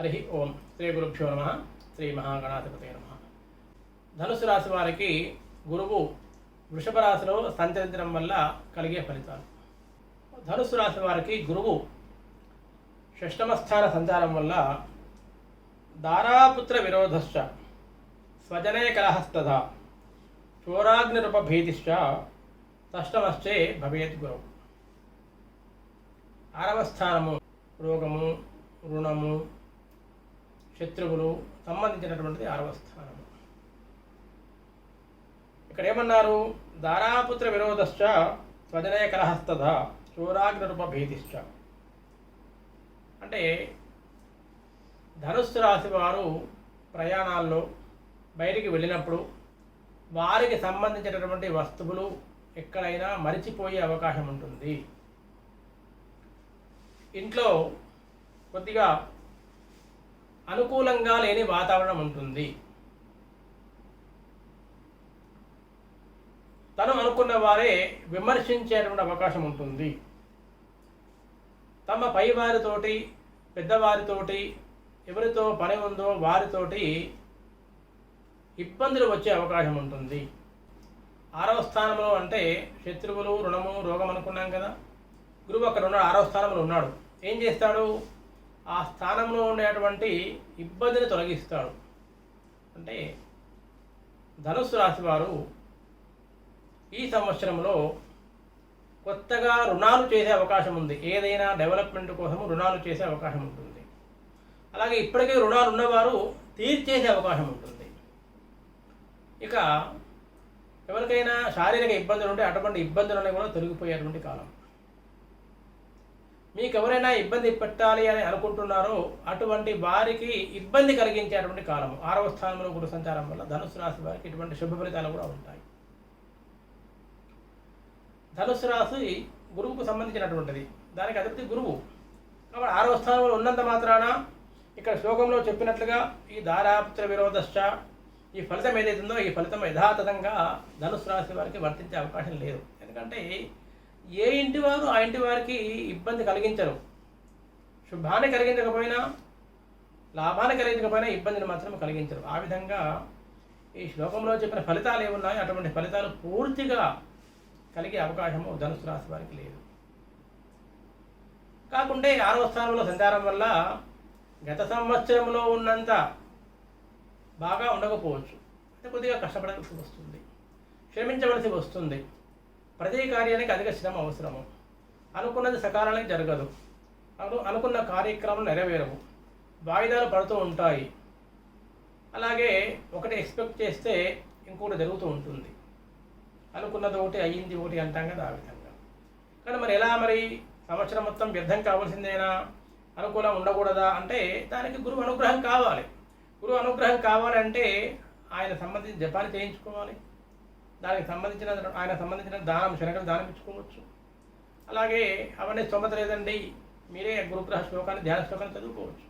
హరి ఓం శ్రీ గురుభ్యో నమ. శ్రీ మహాగణాధిపతే నమ. ధనుసు రాశి వారికి గురువు వృషభ రాశిలో సంచరించడం వల్ల కలిగే ఫలితాలు. ధనుసు రాశి వారికి గురువు షష్టమ స్థాన సంచారం వల్ల దారాపుత్ర విరోధశ్చ స్వజనే కలహస్తథా చోరాగ్నిరుపభీతిశ్చ షష్టమశ్చే భవేత్ గురువు. 6వ స్థానము రోగము, రుణము, శత్రువులు సంబంధించినటువంటిది 6వ స్థానము. ఇక్కడ ఏమన్నారు? దారాపుత్ర విరోధశ్చ స్వజనే కలహస్తథా చోరాగ్నిరుపభీతిశ్చ అంటే ధనుస్సు రాశి వారు ప్రయాణాల్లో బయటికి వెళ్ళినప్పుడు వారికి సంబంధించినటువంటి వస్తువులు ఎక్కడైనా మరిచిపోయే అవకాశం ఉంటుంది. ఇంట్లో కొద్దిగా అనుకూలంగా లేని వాతావరణం ఉంటుంది. తను అనుకున్న వారే విమర్శించేటువంటి అవకాశం ఉంటుంది. తమ పై వారితోటి, పెద్దవారితోటి, ఎవరితో పని ఉందో వారితోటి ఇబ్బందులు వచ్చే అవకాశం ఉంటుంది. 6వ స్థానంలో అంటే శత్రువులు, రుణము, రోగం అనుకున్నాం కదా. గురువు అక్కడ ఉన్నాడు, 6వ స్థానంలో ఉన్నాడు. ఏం చేస్తాడు? ఆ స్థానంలో ఉండేటువంటి ఇబ్బందిని తొలగిస్తాడు. అంటే ధనుస్సు రాశి వారు ఈ సంవత్సరంలో కొత్తగా రుణాలు చేసే అవకాశం ఉంది. ఏదైనా డెవలప్మెంట్ కోసం రుణాలు చేసే అవకాశం ఉంటుంది. అలాగే ఇప్పటికే రుణాలు ఉన్నవారు తీర్చేసే అవకాశం ఉంటుంది. ఇక ఎవరికైనా శారీరక ఇబ్బందులు ఉంటే అటువంటి ఇబ్బందులన్నీ కూడా తొలగిపోయేటువంటి కాలం. మీకు ఎవరైనా ఇబ్బంది పెట్టాలి అని అనుకుంటున్నారో అటువంటి వారికి ఇబ్బంది కలిగించేటువంటి కాలము. 6వ స్థానంలో గురు సంచారం వల్ల ధనుసు రాశి వారికి ఇటువంటి శుభ ఫలితాలు కూడా ఉంటాయి. ధనుసు రాశి గురువుకు సంబంధించినటువంటిది. దానికి అధిపతి గురువు. కాబట్టి 6వ స్థానంలో ఉన్నంత మాత్రాన ఇక్కడ శ్లోకంలో చెప్పినట్లుగా ఈ దారాపుత్ర విరోధశ్చ ఈ ఫలితం ఏదైతుందో ఈ ఫలితం యథాతథంగా ధనుసు రాశి వారికి వర్తించే అవకాశం లేదు. ఎందుకంటే ఏ ఇంటి వారు ఆ ఇంటి వారికి ఇబ్బంది కలిగించరు. శుభాన్ని కలిగించకపోయినా, లాభాన్ని కలిగించకపోయినా ఇబ్బందిని మాత్రం కలిగించరు. ఆ విధంగా ఈ శ్లోకంలో చెప్పిన ఫలితాలు ఏమున్నాయో అటువంటి ఫలితాలు పూర్తిగా కలిగే అవకాశము ధనుసు రాశి వారికి లేదు. కాకుంటే 6వ స్థానంలో సంచారం వల్ల గత సంవత్సరంలో ఉన్నంత బాగా ఉండకపోవచ్చు. అంటే కొద్దిగా కష్టపడాల్సి వస్తుంది, శ్రమించవలసి వస్తుంది. ప్రతి కార్యానికి అధిక శ్రమ అవసరము. అనుకున్నది సకాలానికి జరగదు. అనుకున్న కార్యక్రమాలు నెరవేరవు, వాయిదాలు పడుతూ ఉంటాయి. అలాగే ఒకటి ఎక్స్పెక్ట్ చేస్తే ఇంకొకటి జరుగుతూ ఉంటుంది. అనుకున్నది ఒకటి అయ్యింది ఒకటి అంటాం కదా, ఆ విధంగా. కానీ మరి ఎలా? మరి సంవత్సరం మొత్తం వ్యర్థం కావాల్సిందేనా? అనుకూలం ఉండకూడదా అంటే దానికి గురువు అనుగ్రహం కావాలి. గురువు అనుగ్రహం కావాలంటే ఆయన సంబంధించిన జపాన్ని చేయించుకోవాలి. దానికి సంబంధించిన ఆయన సంబంధించిన దానం, శనగలు దానం ఇచ్చుకోవచ్చు. అలాగే అవన్నీ స్తోమత లేదండి, మీరే గురుగ్రహ శ్లోకాన్ని, ధ్యాన శ్లోకాన్ని చదువుకోవచ్చు.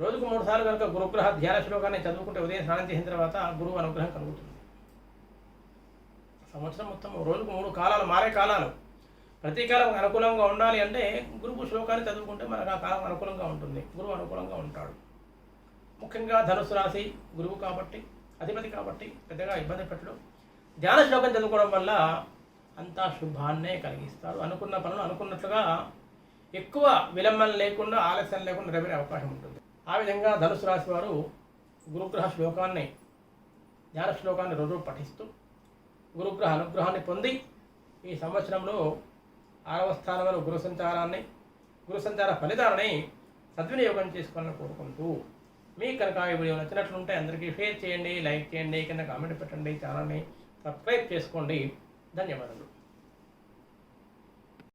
రోజుకు 3 సార్లు కనుక గురుగ్రహ ధ్యాన శ్లోకాన్ని చదువుకుంటే ఉదయం స్నానం చేసిన తర్వాత గురువు అనుగ్రహం కలుగుతుంది. సంవత్సరం మొత్తం రోజుకు 3 కాలాలు, మారే కాలాలు. ప్రతి కాలం అనుకూలంగా ఉండాలి అంటే గురువు శ్లోకాన్ని చదువుకుంటే మనకు ఆ కాలం అనుకూలంగా ఉంటుంది, గురువు అనుకూలంగా ఉంటాడు. ముఖ్యంగా ధనుసు రాశి గురువు కాబట్టి, అధిపతి కాబట్టి పెద్దగా ఇబ్బంది పెట్టడం. ధ్యాన శ్లోకం చదువుకోవడం వల్ల అంతా శుభాన్నే కలిగిస్తాడు. అనుకున్న పనులు అనుకున్నట్లుగా ఎక్కువ విలంబం లేకుండా, ఆలస్యం లేకుండా నెరవేరే అవకాశం ఉంటుంది. ఆ విధంగా ధనుసు రాశి వారు గురుగ్రహ శ్లోకాన్ని, ధ్యాన శ్లోకాన్ని రోజు పఠిస్తూ గురుగ్రహ అనుగ్రహాన్ని పొంది ఈ సంవత్సరంలో 6వ స్థానంలో గురు సంచార ఫలితాలని సద్వినియోగం చేసుకోవాలని కోరుకుంటూ, మీకు కనుక ఈ వీడియో నచ్చినట్లుంటే అందరికీ షేర్ చేయండి, లైక్ చేయండి, కింద కామెంట్ పెట్టండి, ఛానల్ని సబ్స్క్రైబ్ చేసుకోండి. ధన్యవాదాలు.